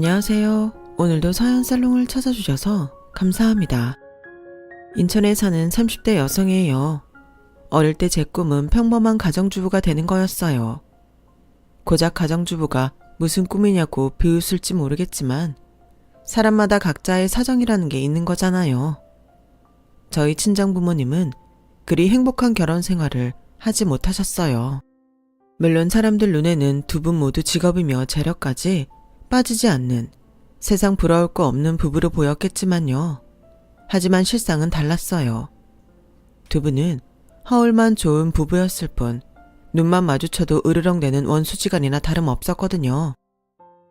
안녕하세요. 오늘도 서연살롱을 찾아주셔서 감사합니다. 인천에 사는 30대 여성이에요. 어릴 때 제 꿈은 평범한 가정주부가 되는 거였어요. 고작 가정주부가 무슨 꿈이냐고 비웃을지 모르겠지만 사람마다 각자의 사정이라는 게 있는 거잖아요. 저희 친정부모님은 그리 행복한 결혼 생활을 하지 못하셨어요. 물론 사람들 눈에는 두 분 모두 직업이며 재력까지 빠지지 않는 세상 부러울 거 없는 부부로 보였겠지만요. 하지만 실상은 달랐어요. 두 분은 허울만 좋은 부부였을 뿐 눈만 마주쳐도 으르렁대는 원수지간이나 다름없었거든요.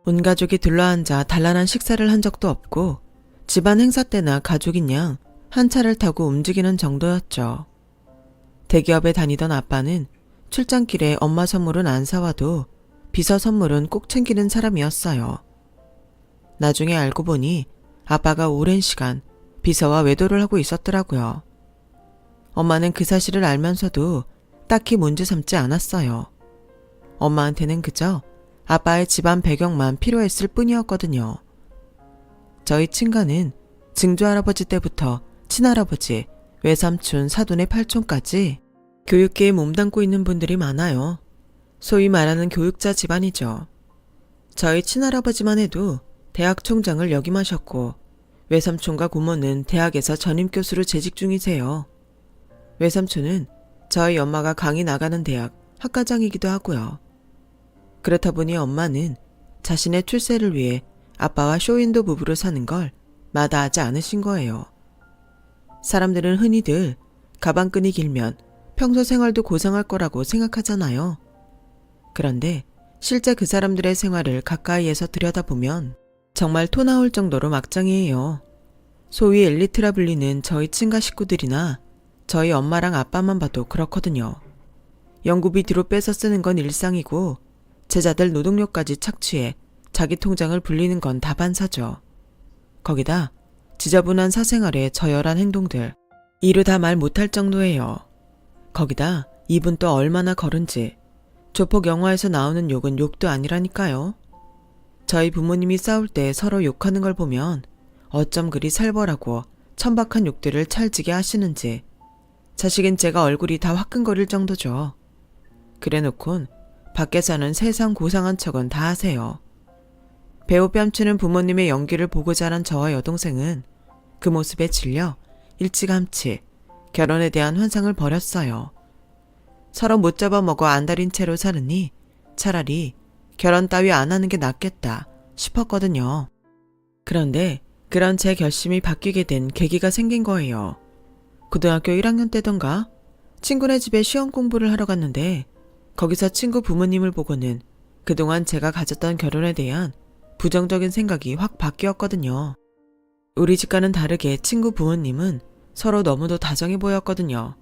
온 가족이 둘러앉아 단란한 식사를 한 적도 없고 집안 행사 때나 가족인 양 한 차를 타고 움직이는 정도였죠. 대기업에 다니던 아빠는 출장길에 엄마 선물은 안 사와도 비서 선물은 꼭 챙기는 사람이었어요. 나중에 알고 보니 아빠가 오랜 시간 비서와 외도를 하고 있었더라고요. 엄마는 그 사실을 알면서도 딱히 문제 삼지 않았어요. 엄마한테는 그저 아빠의 집안 배경만 필요했을 뿐이었거든요. 저희 친가는 증조할아버지 때부터 친할아버지, 외삼촌, 사돈의 팔촌까지 교육계에 몸담고 있는 분들이 많아요. 소위 말하는 교육자 집안이죠. 저희 친할아버지만 해도 대학 총장을 역임하셨고 외삼촌과 고모는 대학에서 전임교수로 재직 중이세요. 외삼촌은 저희 엄마가 강의 나가는 대학 학과장이기도 하고요. 그렇다 보니 엄마는 자신의 출세를 위해 아빠와 쇼윈도 부부로 사는 걸 마다하지 않으신 거예요. 사람들은 흔히들 가방끈이 길면 평소 생활도 고상할 거라고 생각하잖아요. 그런데 실제 그 사람들의 생활을 가까이에서 들여다보면 정말 토 나올 정도로 막장이에요. 소위 엘리트라 불리는 저희 친가 식구들이나 저희 엄마랑 아빠만 봐도 그렇거든요. 연구비 뒤로 빼서 쓰는 건 일상이고 제자들 노동력까지 착취해 자기 통장을 불리는 건 다반사죠. 거기다 지저분한 사생활에 저열한 행동들, 이루 다 말 못할 정도예요. 거기다 입은 또 얼마나 거른지 조폭 영화에서 나오는 욕은 욕도 아니라니까요. 저희 부모님이 싸울 때 서로 욕하는 걸 보면 어쩜 그리 살벌하고 천박한 욕들을 찰지게 하시는지 자식인 제가 얼굴이 다 화끈거릴 정도죠. 그래놓곤 밖에서는 세상 고상한 척은 다 하세요. 배우 뺨치는 부모님의 연기를 보고 자란 저와 여동생은 그 모습에 질려 일찌감치 결혼에 대한 환상을 버렸어요. 서로 못 잡아먹어 안달인 채로 사느니 차라리 결혼 따위 안 하는 게 낫겠다 싶었거든요. 그런데 그런 제 결심이 바뀌게 된 계기가 생긴 거예요. 고등학교 1학년 때던가 친구네 집에 시험 공부를 하러 갔는데 거기서 친구 부모님을 보고는 그동안 제가 가졌던 결혼에 대한 부정적인 생각이 확 바뀌었거든요. 우리 집과는 다르게 친구 부모님은 서로 너무도 다정해 보였거든요.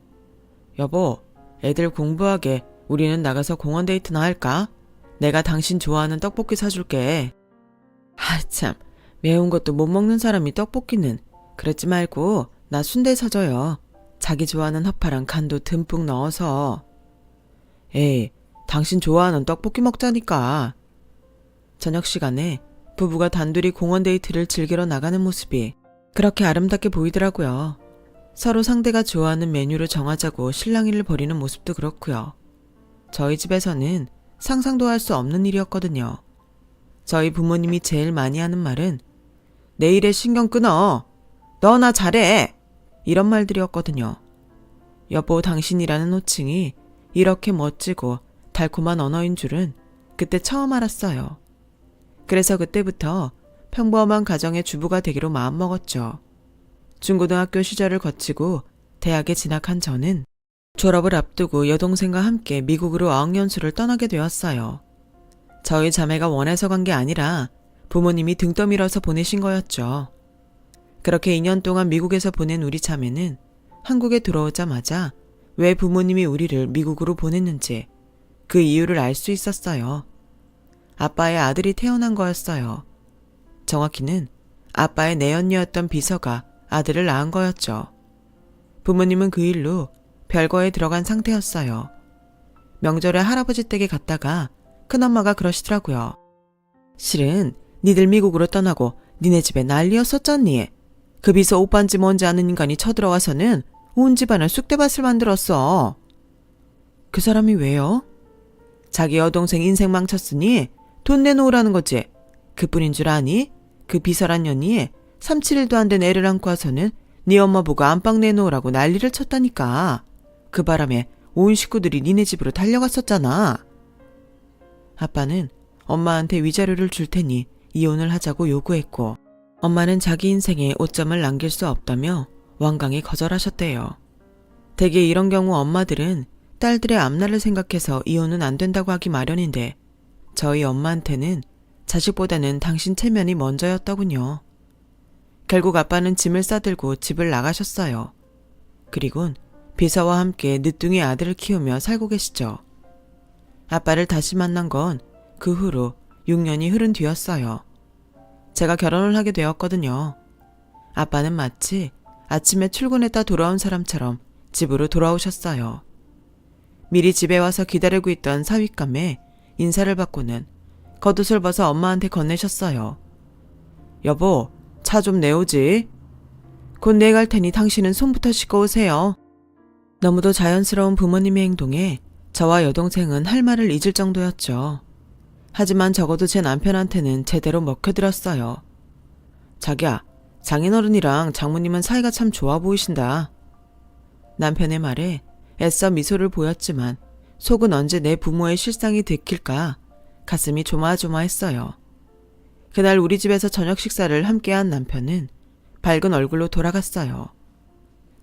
여보, 애들 공부하게 우리는 나가서 공원 데이트나 할까? 내가 당신 좋아하는 떡볶이 사줄게. 참, 매운 것도 못 먹는 사람이 떡볶이는 그러지 말고 나 순대 사줘요. 자기 좋아하는 허파랑 간도 듬뿍 넣어서. 에이, 당신 좋아하는 떡볶이 먹자니까. 저녁 시간에 부부가 단둘이 공원 데이트를 즐기러 나가는 모습이 그렇게 아름답게 보이더라고요. 서로 상대가 좋아하는 메뉴를 정하자고 실랑이를 벌이는 모습도 그렇고요. 저희 집에서는 상상도 할 수 없는 일이었거든요. 저희 부모님이 제일 많이 하는 말은 내 일에 신경 끊어. 너 나 잘해. 이런 말들이었거든요. 여보 당신이라는 호칭이 이렇게 멋지고 달콤한 언어인 줄은 그때 처음 알았어요. 그래서 그때부터 평범한 가정의 주부가 되기로 마음먹었죠. 중고등학교 시절을 거치고 대학에 진학한 저는 졸업을 앞두고 여동생과 함께 미국으로 어학연수를 떠나게 되었어요. 저희 자매가 원해서 간 게 아니라 부모님이 등 떠밀어서 보내신 거였죠. 그렇게 2년 동안 미국에서 보낸 우리 자매는 한국에 들어오자마자 왜 부모님이 우리를 미국으로 보냈는지 그 이유를 알 수 있었어요. 아빠의 아들이 태어난 거였어요. 정확히는 아빠의 내연녀였던 비서가 아들을 낳은 거였죠. 부모님은 그 일로 별거에 들어간 상태였어요. 명절에 할아버지 댁에 갔다가 큰엄마가 그러시더라고요. 실은 니들 미국으로 떠나고 니네 집에 난리였었잖니. 그 비서 오빠인지 뭔지 아는 인간이 쳐들어와서는 온 집안을 쑥대밭을 만들었어. 그 사람이 왜요? 자기 여동생 인생 망쳤으니 돈 내놓으라는 거지. 그뿐인 줄 아니? 그 비서란 년이 3-7일도 안 된 애를 안고 와서는 네 엄마 보고 안방 내놓으라고 난리를 쳤다니까. 그 바람에 온 식구들이 니네 집으로 달려갔었잖아. 아빠는 엄마한테 위자료를 줄 테니 이혼을 하자고 요구했고, 엄마는 자기 인생에 오점을 남길 수 없다며 완강히 거절하셨대요. 대개 이런 경우 엄마들은 딸들의 앞날을 생각해서 이혼은 안 된다고 하기 마련인데, 저희 엄마한테는 자식보다는 당신 체면이 먼저였더군요. 결국 아빠는 짐을 싸들고 집을 나가셨어요. 그리곤 비서와 함께 늦둥이 아들을 키우며 살고 계시죠. 아빠를 다시 만난 건 그 후로 6년이 흐른 뒤였어요. 제가 결혼을 하게 되었거든요. 아빠는 마치 아침에 출근했다 돌아온 사람처럼 집으로 돌아오셨어요. 미리 집에 와서 기다리고 있던 사윗감에 인사를 받고는 겉옷을 벗어 엄마한테 건네셨어요. 여보, 차 좀 내오지. 곧 내갈 테니 당신은 손부터 씻고 오세요. 너무도 자연스러운 부모님의 행동에 저와 여동생은 할 말을 잊을 정도였죠. 하지만 적어도 제 남편한테는 제대로 먹혀들었어요. 자기야, 장인어른이랑 장모님은 사이가 참 좋아 보이신다. 남편의 말에 애써 미소를 보였지만 속은 언제 내 부모의 실상이 들킬까 가슴이 조마조마했어요. 그날 우리 집에서 저녁 식사를 함께한 남편은 밝은 얼굴로 돌아갔어요.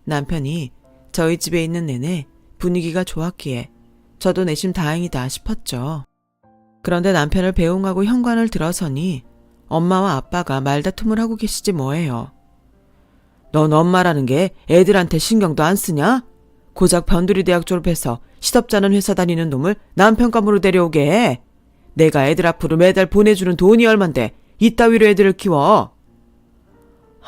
남편이 저희 집에 있는 내내 분위기가 좋았기에 저도 내심 다행이다 싶었죠. 그런데 남편을 배웅하고 현관을 들어서니 엄마와 아빠가 말다툼을 하고 계시지 뭐예요. 넌 엄마라는 게 애들한테 신경도 안 쓰냐? 고작 변두리 대학 졸업해서 시덥잖은 회사 다니는 놈을 남편감으로 데려오게 해. 내가 애들 앞으로 매달 보내주는 돈이 얼만데 이따위로 애들을 키워.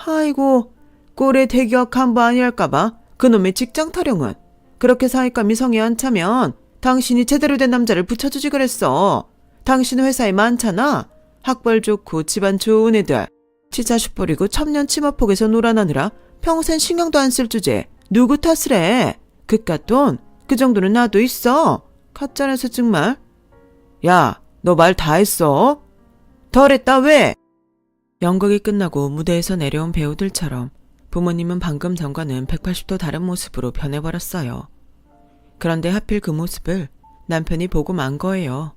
아이고, 꼴에 대기업 간부 아니할까봐 그놈의 직장 타령은. 그렇게 사윗감이 성에 안 차면 당신이 제대로 된 남자를 붙여주지 그랬어. 당신 회사에 많잖아. 학벌 좋고 집안 좋은 애들. 치자식 버리고 천년 치마폭에서 놀아나느라 평생 신경도 안 쓸 주제. 누구 탓을 해. 그깟 돈 그 정도는 나도 있어. 가짜라서 정말. 야, 너 말 다 했어? 덜했다 왜? 연극이 끝나고 무대에서 내려온 배우들처럼 부모님은 방금 전과는 180도 다른 모습으로 변해버렸어요. 그런데 하필 그 모습을 남편이 보고 만 거예요.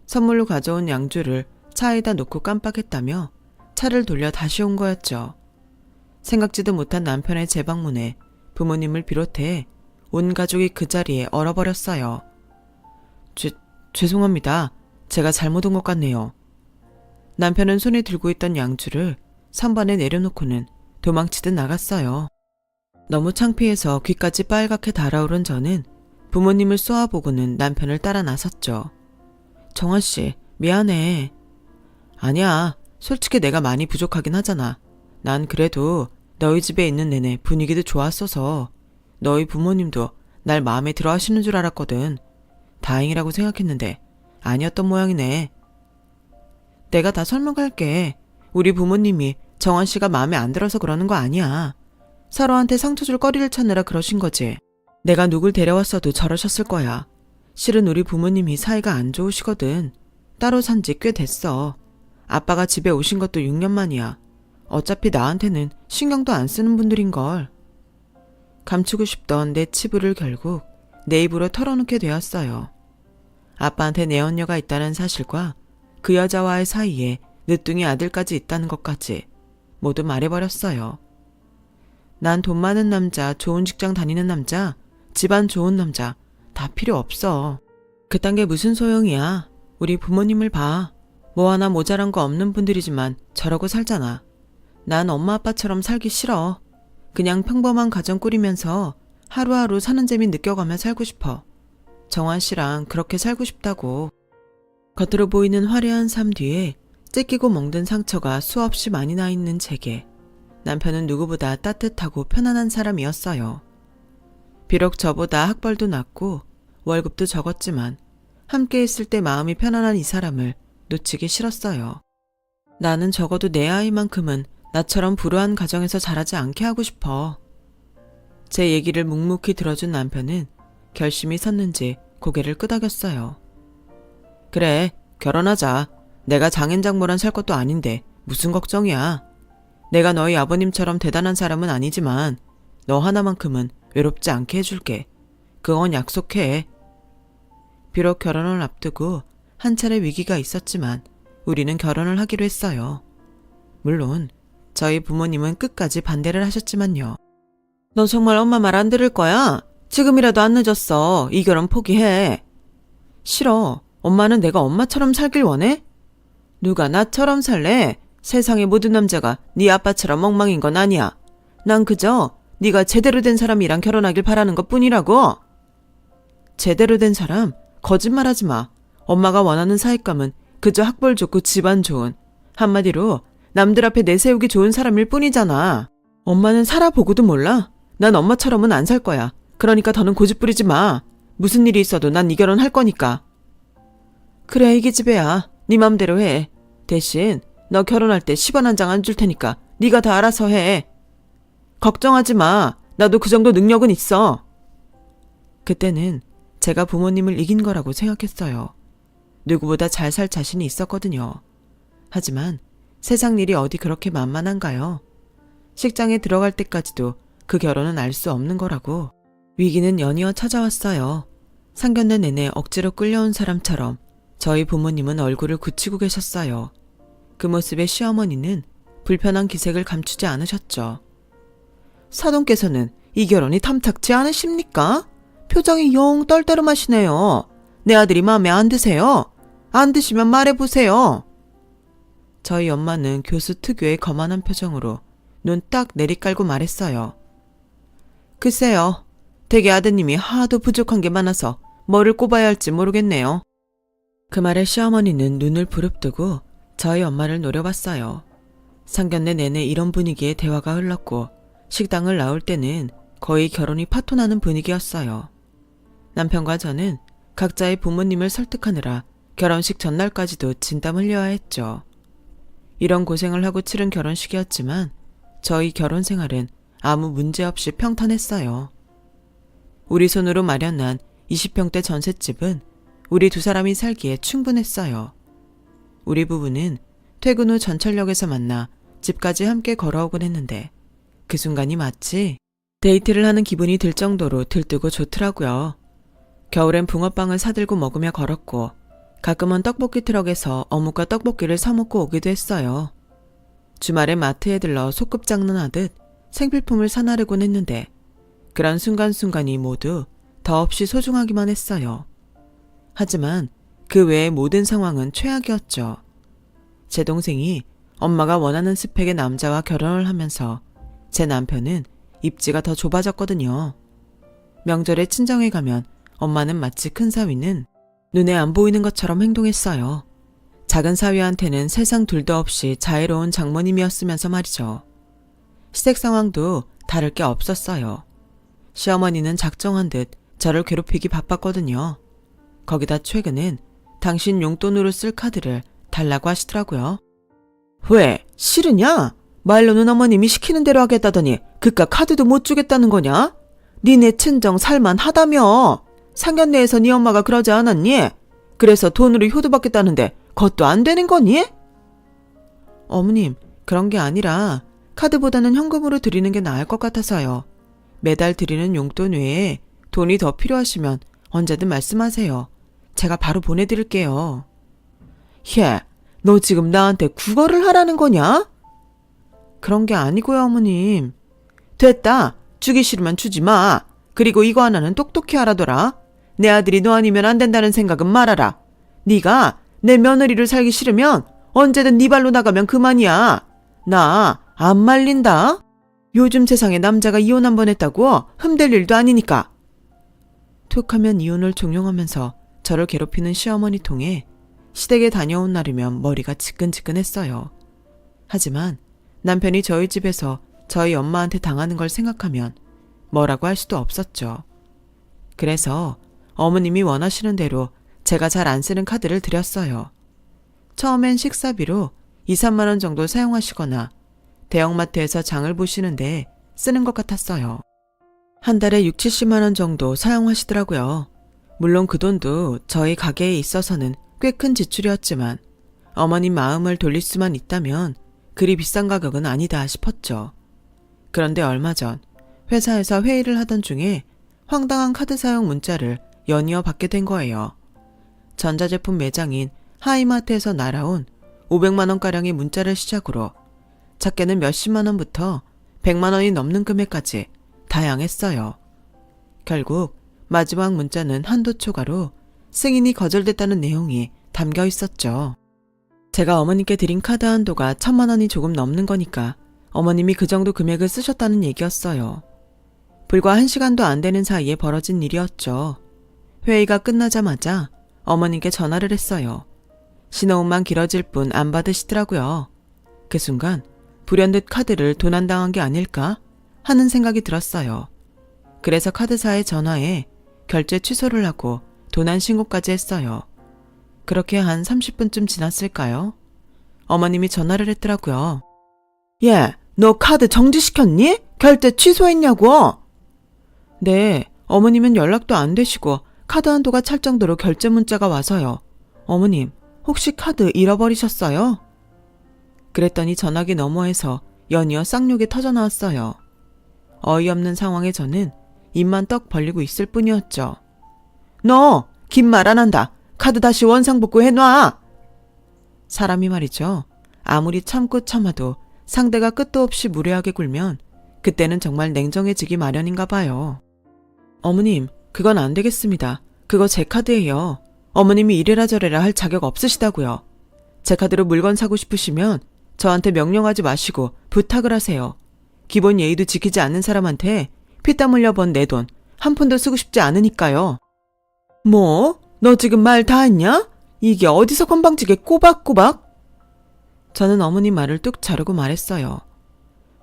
선물로 가져온 양주를 차에다 놓고 깜빡했다며 차를 돌려 다시 온 거였죠. 생각지도 못한 남편의 재방문에 부모님을 비롯해 온 가족이 그 자리에 얼어버렸어요. 죄송합니다. 제가 잘못 온 것 같네요. 남편은 손에 들고 있던 양주를 선반에 내려놓고는 도망치듯 나갔어요. 너무 창피해서 귀까지 빨갛게 달아오른 저는 부모님을 쏘아보고는 남편을 따라 나섰죠. 정환씨, 미안해. 아니야, 솔직히 내가 많이 부족하긴 하잖아. 난 그래도 너희 집에 있는 내내 분위기도 좋았어서 너희 부모님도 날 마음에 들어 하시는 줄 알았거든. 다행이라고 생각했는데 아니었던 모양이네. 내가 다 설명할게. 우리 부모님이 정환씨가 마음에 안 들어서 그러는 거 아니야. 서로한테 상처 줄 거리를 찾느라 그러신 거지. 내가 누굴 데려왔어도 저러셨을 거야. 실은 우리 부모님이 사이가 안 좋으시거든. 따로 산 지 꽤 됐어. 아빠가 집에 오신 것도 6년 만이야. 어차피 나한테는 신경도 안 쓰는 분들인걸. 감추고 싶던 내 치부를 결국 내 입으로 털어놓게 되었어요. 아빠한테 내 언녀가 있다는 사실과 그 여자와의 사이에 늦둥이 아들까지 있다는 것까지 모두 말해버렸어요. 난 돈 많은 남자, 좋은 직장 다니는 남자, 집안 좋은 남자 다 필요 없어. 그딴 게 무슨 소용이야. 우리 부모님을 봐. 뭐 하나 모자란 거 없는 분들이지만 저러고 살잖아. 난 엄마 아빠처럼 살기 싫어. 그냥 평범한 가정 꾸리면서 하루하루 사는 재미 느껴가며 살고 싶어. 정환 씨랑 그렇게 살고 싶다고. 겉으로 보이는 화려한 삶 뒤에 찢기고 멍든 상처가 수없이 많이 나 있는 제게 남편은 누구보다 따뜻하고 편안한 사람이었어요. 비록 저보다 학벌도 낮고 월급도 적었지만 함께 있을 때 마음이 편안한 이 사람을 놓치기 싫었어요. 나는 적어도 내 아이만큼은 나처럼 불우한 가정에서 자라지 않게 하고 싶어. 제 얘기를 묵묵히 들어준 남편은 결심이 섰는지 고개를 끄덕였어요. 그래, 결혼하자. 내가 장인장모란 살 것도 아닌데 무슨 걱정이야. 내가 너희 아버님처럼 대단한 사람은 아니지만 너 하나만큼은 외롭지 않게 해줄게. 그건 약속해. 비록 결혼을 앞두고 한 차례 위기가 있었지만 우리는 결혼을 하기로 했어요. 물론 저희 부모님은 끝까지 반대를 하셨지만요. 너 정말 엄마 말 안 들을 거야? 지금이라도 안 늦었어. 이 결혼 포기해. 싫어. 엄마는 내가 엄마처럼 살길 원해? 누가 나처럼 살래? 세상의 모든 남자가 네 아빠처럼 멍망인 건 아니야. 난 그저 네가 제대로 된 사람이랑 결혼하길 바라는 것뿐이라고. 제대로 된 사람? 거짓말하지 마. 엄마가 원하는 사익감은 그저 학벌 좋고 집안 좋은, 한마디로 남들 앞에 내세우기 좋은 사람일 뿐이잖아. 엄마는 살아보고도 몰라. 난 엄마처럼은 안 살 거야. 그러니까 더는 고집 부리지 마. 무슨 일이 있어도 난 네 결혼 할 거니까. 그래, 이게 집애야. 네 맘대로 해. 대신 너 결혼할 때 10원 한 장 안 줄 테니까 네가 다 알아서 해. 걱정하지 마. 나도 그 정도 능력은 있어. 그때는 제가 부모님을 이긴 거라고 생각했어요. 누구보다 잘 살 자신이 있었거든요. 하지만 세상 일이 어디 그렇게 만만한가요? 식장에 들어갈 때까지도 그 결혼은 알 수 없는 거라고. 위기는 연이어 찾아왔어요. 상견례 내내 억지로 끌려온 사람처럼 저희 부모님은 얼굴을 굳히고 계셨어요. 그 모습에 시어머니는 불편한 기색을 감추지 않으셨죠. 사돈께서는 이 결혼이 탐탁지 않으십니까? 표정이 영 떨떠름하시네요. 내 아들이 마음에 안 드세요? 안 드시면 말해보세요. 저희 엄마는 교수 특유의 거만한 표정으로 눈 딱 내리깔고 말했어요. 글쎄요. 댁의 아드님이 하도 부족한 게 많아서 뭐를 꼽아야 할지 모르겠네요. 그 말에 시어머니는 눈을 부릅뜨고 저희 엄마를 노려봤어요. 상견례 내내 이런 분위기의 대화가 흘렀고 식당을 나올 때는 거의 결혼이 파토나는 분위기였어요. 남편과 저는 각자의 부모님을 설득하느라 결혼식 전날까지도 진땀 흘려야 했죠. 이런 고생을 하고 치른 결혼식이었지만 저희 결혼 생활은 아무 문제 없이 평탄했어요. 우리 손으로 마련한 20평대 전셋집은 우리 두 사람이 살기에 충분했어요. 우리 부부는 퇴근 후 전철역에서 만나 집까지 함께 걸어오곤 했는데 그 순간이 마치 데이트를 하는 기분이 들 정도로 들뜨고 좋더라고요. 겨울엔 붕어빵을 사들고 먹으며 걸었고 가끔은 떡볶이 트럭에서 어묵과 떡볶이를 사 먹고 오기도 했어요. 주말에 마트에 들러 소꿉장난하듯 생필품을 사나르곤 했는데 그런 순간순간이 모두 더없이 소중하기만 했어요. 하지만 그 외의 모든 상황은 최악이었죠. 제 동생이 엄마가 원하는 스펙의 남자와 결혼을 하면서 제 남편은 입지가 더 좁아졌거든요. 명절에 친정에 가면 엄마는 마치 큰 사위는 눈에 안 보이는 것처럼 행동했어요. 작은 사위한테는 세상 둘도 없이 자애로운 장모님이었으면서 말이죠. 시댁 상황도 다를 게 없었어요. 시어머니는 작정한 듯 저를 괴롭히기 바빴거든요. 거기다 최근엔 당신 용돈으로 쓸 카드를 달라고 하시더라고요. 왜? 싫으냐? 말로는 어머님이 시키는 대로 하겠다더니 그깟 카드도 못 주겠다는 거냐? 니네 친정 살만하다며. 상견례에서 네 엄마가 그러지 않았니? 그래서 돈으로 효도받겠다는데 그것도 안 되는 거니? 어머님, 그런 게 아니라 카드보다는 현금으로 드리는 게 나을 것 같아서요. 매달 드리는 용돈 외에 돈이 더 필요하시면 언제든 말씀하세요. 제가 바로 보내드릴게요. 예, 너 지금 나한테 구걸을 하라는 거냐? 그런 게 아니고요, 어머님. 됐다. 주기 싫으면 주지 마. 그리고 이거 하나는 똑똑히 알아둬라. 내 아들이 너 아니면 안 된다는 생각은 말아라. 네가 내 며느리를 살기 싫으면 언제든 네 발로 나가면 그만이야. 나 안 말린다. 요즘 세상에 남자가 이혼 한 번 했다고 흠될 일도 아니니까. 툭하면 이혼을 종용하면서 저를 괴롭히는 시어머니 통해 시댁에 다녀온 날이면 머리가 지끈지끈했어요. 하지만 남편이 저희 집에서 저희 엄마한테 당하는 걸 생각하면 뭐라고 할 수도 없었죠. 그래서 어머님이 원하시는 대로 제가 잘 안 쓰는 카드를 드렸어요. 처음엔 식사비로 2, 3만 원 정도 사용하시거나 대형마트에서 장을 보시는데 쓰는 것 같았어요. 한 달에 6, 70만 원 정도 사용하시더라고요. 물론 그 돈도 저희 가게에 있어서는 꽤 큰 지출이었지만 어머님 마음을 돌릴 수만 있다면 그리 비싼 가격은 아니다 싶었죠. 그런데 얼마 전 회사에서 회의를 하던 중에 황당한 카드 사용 문자를 연이어 받게 된 거예요. 전자제품 매장인 하이마트에서 날아온 500만 원가량의 문자를 시작으로 작게는 몇십만 원부터 100만 원이 넘는 금액까지 다양했어요. 결국 마지막 문자는 한도 초과로 승인이 거절됐다는 내용이 담겨 있었죠. 제가 어머님께 드린 카드 한도가 1000만 원이 조금 넘는 거니까 어머님이 그 정도 금액을 쓰셨다는 얘기였어요. 불과 1시간도 안 되는 사이에 벌어진 일이었죠. 회의가 끝나자마자 어머님께 전화를 했어요. 신호음만 길어질 뿐 안 받으시더라고요. 그 순간 불현듯 카드를 도난당한 게 아닐까 하는 생각이 들었어요. 그래서 카드사에 전화해 결제 취소를 하고 도난 신고까지 했어요. 그렇게 한 30분쯤 지났을까요? 어머님이 전화를 했더라고요. 예, 너 카드 정지시켰니? 결제 취소했냐고? 네, 어머님은 연락도 안 되시고 카드 한도가 찰 정도로 결제 문자가 와서요. 어머님, 혹시 카드 잃어버리셨어요? 그랬더니 전화기 너머에서 연이어 쌍욕이 터져나왔어요. 어이없는 상황에 저는 입만 떡 벌리고 있을 뿐이었죠. 너! 긴 말 안 한다. 카드 다시 원상복구 해놔! 사람이 말이죠. 아무리 참고 참아도 상대가 끝도 없이 무례하게 굴면 그때는 정말 냉정해지기 마련인가 봐요. 어머님, 그건 안 되겠습니다. 그거 제 카드예요. 어머님이 이래라 저래라 할 자격 없으시다고요. 제 카드로 물건 사고 싶으시면 저한테 명령하지 마시고 부탁을 하세요. 기본 예의도 지키지 않는 사람한테 피땀 흘려 번 내 돈 한 푼도 쓰고 싶지 않으니까요. 뭐? 너 지금 말 다 했냐? 이게 어디서 건방지게 꼬박꼬박? 저는 어머님 말을 뚝 자르고 말했어요.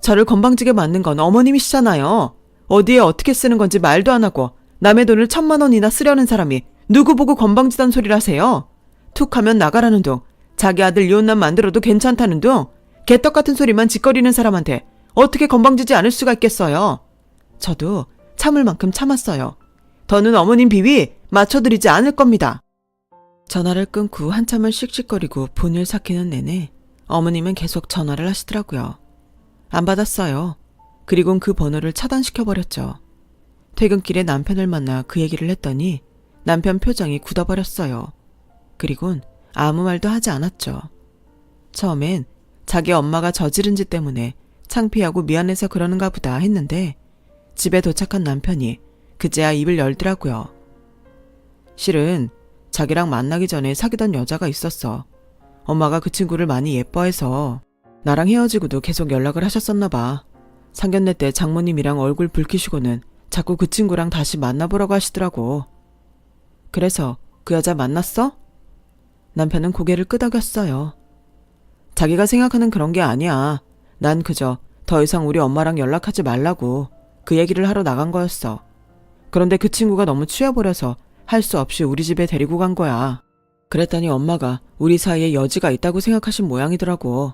저를 건방지게 만든 건 어머님이시잖아요. 어디에 어떻게 쓰는 건지 말도 안 하고 남의 돈을 1000만 원이나 쓰려는 사람이 누구 보고 건방지단 소리를 하세요. 툭 하면 나가라는 둥, 자기 아들 이혼남 만들어도 괜찮다는 둥, 개떡 같은 소리만 짓거리는 사람한테 어떻게 건방지지 않을 수가 있겠어요. 저도 참을 만큼 참았어요. 더는 어머님 비위 맞춰드리지 않을 겁니다. 전화를 끊고 한참을 씩씩거리고 본을 삭히는 내내 어머님은 계속 전화를 하시더라고요. 안 받았어요. 그리곤 그 번호를 차단시켜버렸죠. 퇴근길에 남편을 만나 그 얘기를 했더니 남편 표정이 굳어버렸어요. 그리곤 아무 말도 하지 않았죠. 처음엔 자기 엄마가 저지른 짓 때문에 창피하고 미안해서 그러는가 보다 했는데 집에 도착한 남편이 그제야 입을 열더라고요. 실은 자기랑 만나기 전에 사귀던 여자가 있었어. 엄마가 그 친구를 많이 예뻐해서 나랑 헤어지고도 계속 연락을 하셨었나 봐. 상견례 때 장모님이랑 얼굴 붉히시고는 자꾸 그 친구랑 다시 만나보라고 하시더라고. 그래서 그 여자 만났어? 남편은 고개를 끄덕였어요. 자기가 생각하는 그런 게 아니야. 난 그저 더 이상 우리 엄마랑 연락하지 말라고 그 얘기를 하러 나간 거였어. 그런데 그 친구가 너무 취해버려서 할 수 없이 우리 집에 데리고 간 거야. 그랬더니 엄마가 우리 사이에 여지가 있다고 생각하신 모양이더라고.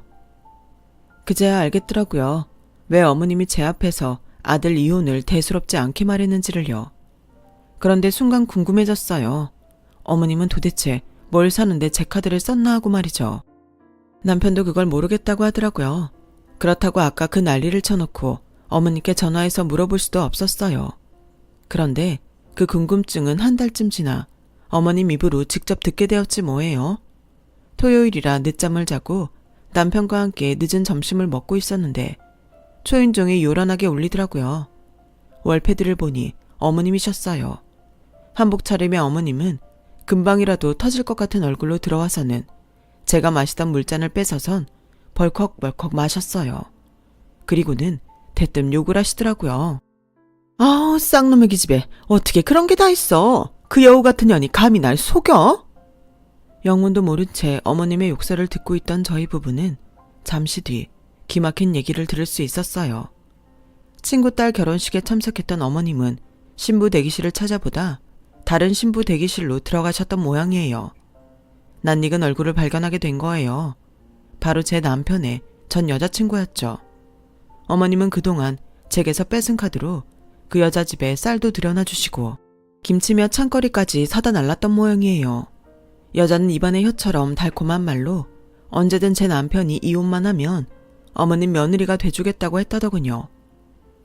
그제야 알겠더라고요. 왜 어머님이 제 앞에서 아들 이혼을 대수롭지 않게 말했는지를요. 그런데 순간 궁금해졌어요. 어머님은 도대체 뭘 사는데 제 카드를 썼나 하고 말이죠. 남편도 그걸 모르겠다고 하더라고요. 그렇다고 아까 그 난리를 쳐놓고 어머님께 전화해서 물어볼 수도 없었어요. 그런데 그 궁금증은 한 달쯤 지나 어머님 입으로 직접 듣게 되었지 뭐예요. 토요일이라 늦잠을 자고 남편과 함께 늦은 점심을 먹고 있었는데 초인종이 요란하게 울리더라고요. 월패드를 보니 어머님이셨어요. 한복 차림의 어머님은 금방이라도 터질 것 같은 얼굴로 들어와서는 제가 마시던 물잔을 뺏어선 벌컥벌컥 마셨어요. 그리고는 대뜸 욕을 하시더라고요. 아우, 쌍놈의 기집애, 어떻게 그런 게 다 있어. 그 여우 같은 년이 감히 날 속여? 영문도 모른 채 어머님의 욕설을 듣고 있던 저희 부부는 잠시 뒤 기막힌 얘기를 들을 수 있었어요. 친구 딸 결혼식에 참석했던 어머님은 신부 대기실을 찾아보다 다른 신부 대기실로 들어가셨던 모양이에요. 낯익은 얼굴을 발견하게 된 거예요. 바로 제 남편의 전 여자친구였죠. 어머님은 그동안 제게서 뺏은 카드로 그 여자 집에 쌀도 들여놔 주시고 김치며 찬거리까지 사다 날랐던 모양이에요. 여자는 입안의 혀처럼 달콤한 말로 언제든 제 남편이 이혼만 하면 어머님 며느리가 돼주겠다고 했다더군요.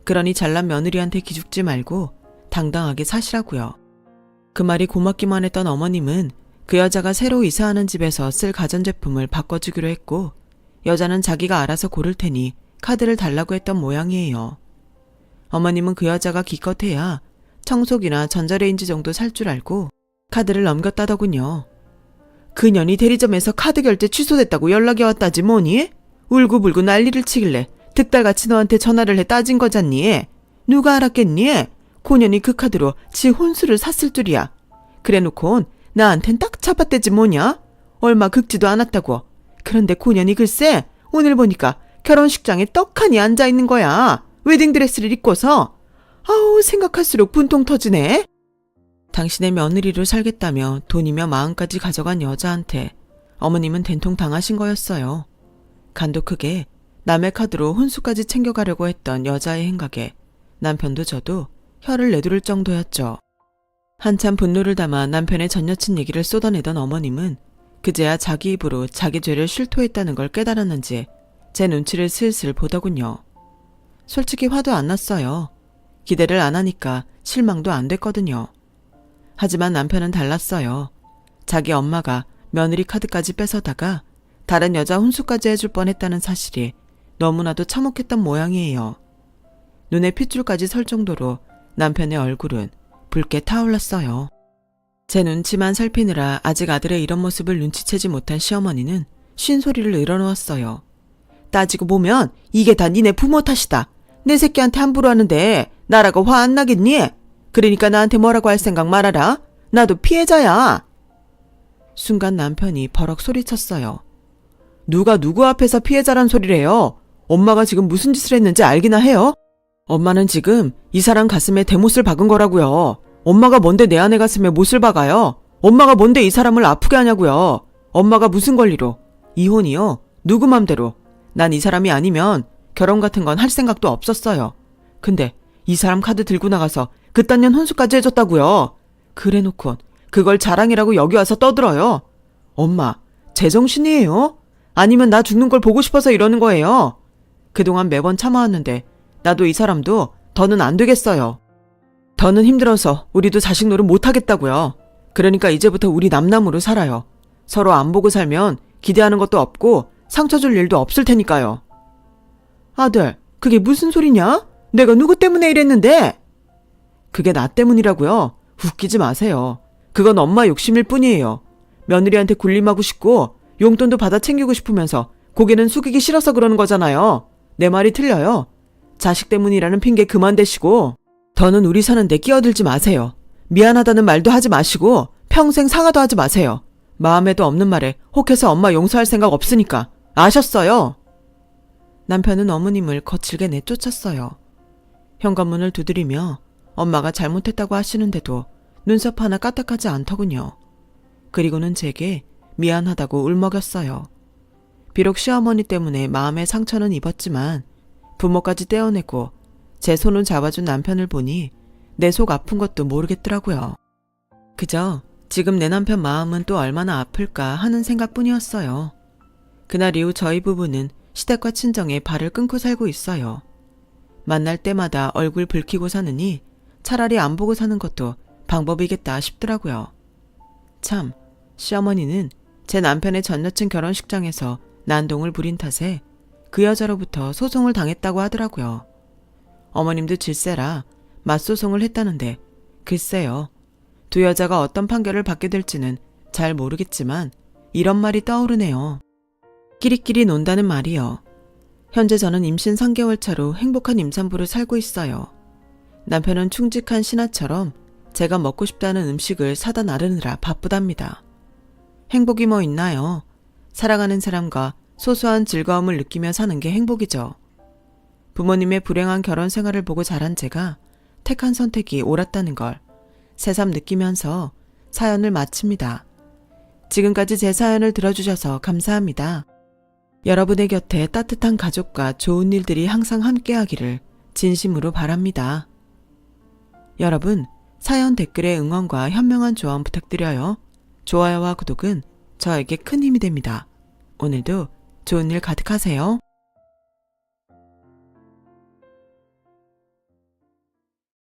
그러니 잘난 며느리한테 기죽지 말고 당당하게 사시라고요. 그 말이 고맙기만 했던 어머님은 그 여자가 새로 이사하는 집에서 쓸 가전제품을 바꿔주기로 했고 여자는 자기가 알아서 고를 테니 카드를 달라고 했던 모양이에요. 어머님은 그 여자가 기껏해야 청소기나 전자레인지 정도 살 줄 알고 카드를 넘겼다더군요. 그년이 대리점에서 카드 결제 취소됐다고 연락이 왔다지 뭐니? 울고불고 난리를 치길래 득달같이 너한테 전화를 해 따진 거잖니? 누가 알았겠니? 고년이 그 카드로 지 혼수를 샀을 줄이야. 그래놓곤 나한텐 딱 잡아떼지 뭐냐? 얼마 긁지도 않았다고. 그런데 고년이 글쎄 오늘 보니까 결혼식장에 떡하니 앉아있는 거야. 웨딩드레스를 입고서. 아우 생각할수록 분통 터지네. 당신의 며느리로 살겠다며 돈이며 마음까지 가져간 여자한테 어머님은 된통 당하신 거였어요. 간도 크게 남의 카드로 혼수까지 챙겨가려고 했던 여자의 행각에 남편도 저도 혀를 내두를 정도였죠. 한참 분노를 담아 남편의 전 여친 얘기를 쏟아내던 어머님은 그제야 자기 입으로 자기 죄를 실토했다는 걸 깨달았는지 제 눈치를 슬슬 보더군요. 솔직히 화도 안 났어요. 기대를 안 하니까 실망도 안 됐거든요. 하지만 남편은 달랐어요. 자기 엄마가 며느리 카드까지 뺏어다가 다른 여자 혼수까지 해줄 뻔했다는 사실이 너무나도 참혹했던 모양이에요. 눈에 핏줄까지 설 정도로 남편의 얼굴은 붉게 타올랐어요. 제 눈치만 살피느라 아직 아들의 이런 모습을 눈치채지 못한 시어머니는 쉰소리를 늘어놓았어요. 따지고 보면 이게 다 니네 부모 탓이다. 내 새끼한테 함부로 하는데 나라고 화 안 나겠니? 그러니까 나한테 뭐라고 할 생각 말아라. 나도 피해자야. 순간 남편이 버럭 소리쳤어요. 누가 누구 앞에서 피해자란 소리를 해요? 엄마가 지금 무슨 짓을 했는지 알기나 해요? 엄마는 지금 이 사람 가슴에 대못을 박은 거라고요. 엄마가 뭔데 내 아내 가슴에 못을 박아요? 엄마가 뭔데 이 사람을 아프게 하냐고요. 엄마가 무슨 권리로? 이혼이요? 누구 맘대로? 난 이 사람이 아니면 결혼 같은 건 할 생각도 없었어요. 근데 이 사람 카드 들고 나가서 그딴 년 혼수까지 해줬다고요. 그래놓고 그걸 자랑이라고 여기 와서 떠들어요. 엄마, 제정신이에요? 아니면 나 죽는 걸 보고 싶어서 이러는 거예요? 그동안 매번 참아왔는데 나도 이 사람도 더는 안 되겠어요. 더는 힘들어서 우리도 자식 노릇 못하겠다고요. 그러니까 이제부터 우리 남남으로 살아요. 서로 안 보고 살면 기대하는 것도 없고 상처 줄 일도 없을 테니까요. 아들, 그게 무슨 소리냐? 내가 누구 때문에 이랬는데? 그게 나 때문이라고요? 웃기지 마세요. 그건 엄마 욕심일 뿐이에요. 며느리한테 군림하고 싶고 용돈도 받아 챙기고 싶으면서 고개는 숙이기 싫어서 그러는 거잖아요. 내 말이 틀려요. 자식 때문이라는 핑계 그만 대시고 더는 우리 사는데 끼어들지 마세요. 미안하다는 말도 하지 마시고 평생 사과도 하지 마세요. 마음에도 없는 말에 혹해서 엄마 용서할 생각 없으니까. 아셨어요? 남편은 어머님을 거칠게 내쫓았어요. 현관문을 두드리며 엄마가 잘못했다고 하시는데도 눈썹 하나 까딱하지 않더군요. 그리고는 제게 미안하다고 울먹였어요. 비록 시어머니 때문에 마음의 상처는 입었지만 부모까지 떼어내고 제 손을 잡아준 남편을 보니 내 속 아픈 것도 모르겠더라고요. 그저 지금 내 남편 마음은 또 얼마나 아플까 하는 생각뿐이었어요. 그날 이후 저희 부부는 시댁과 친정에 발을 끊고 살고 있어요. 만날 때마다 얼굴 붉히고 사느니 차라리 안 보고 사는 것도 방법이겠다 싶더라고요. 참, 시어머니는 제 남편의 전 여친 결혼식장에서 난동을 부린 탓에 그 여자로부터 소송을 당했다고 하더라고요. 어머님도 질세라 맞소송을 했다는데 글쎄요. 두 여자가 어떤 판결을 받게 될지는 잘 모르겠지만 이런 말이 떠오르네요. 끼리끼리 논다는 말이요. 현재 저는 임신 3개월 차로 행복한 임산부로 살고 있어요. 남편은 충직한 신하처럼 제가 먹고 싶다는 음식을 사다 나르느라 바쁘답니다. 행복이 뭐 있나요? 사랑하는 사람과 소소한 즐거움을 느끼며 사는 게 행복이죠. 부모님의 불행한 결혼 생활을 보고 자란 제가 택한 선택이 옳았다는 걸 새삼 느끼면서 사연을 마칩니다. 지금까지 제 사연을 들어주셔서 감사합니다. 여러분의 곁에 따뜻한 가족과 좋은 일들이 항상 함께하기를 진심으로 바랍니다. 여러분, 사연 댓글에 응원과 현명한 조언 부탁드려요. 좋아요와 구독은 저에게 큰 힘이 됩니다. 오늘도 좋은 일 가득하세요.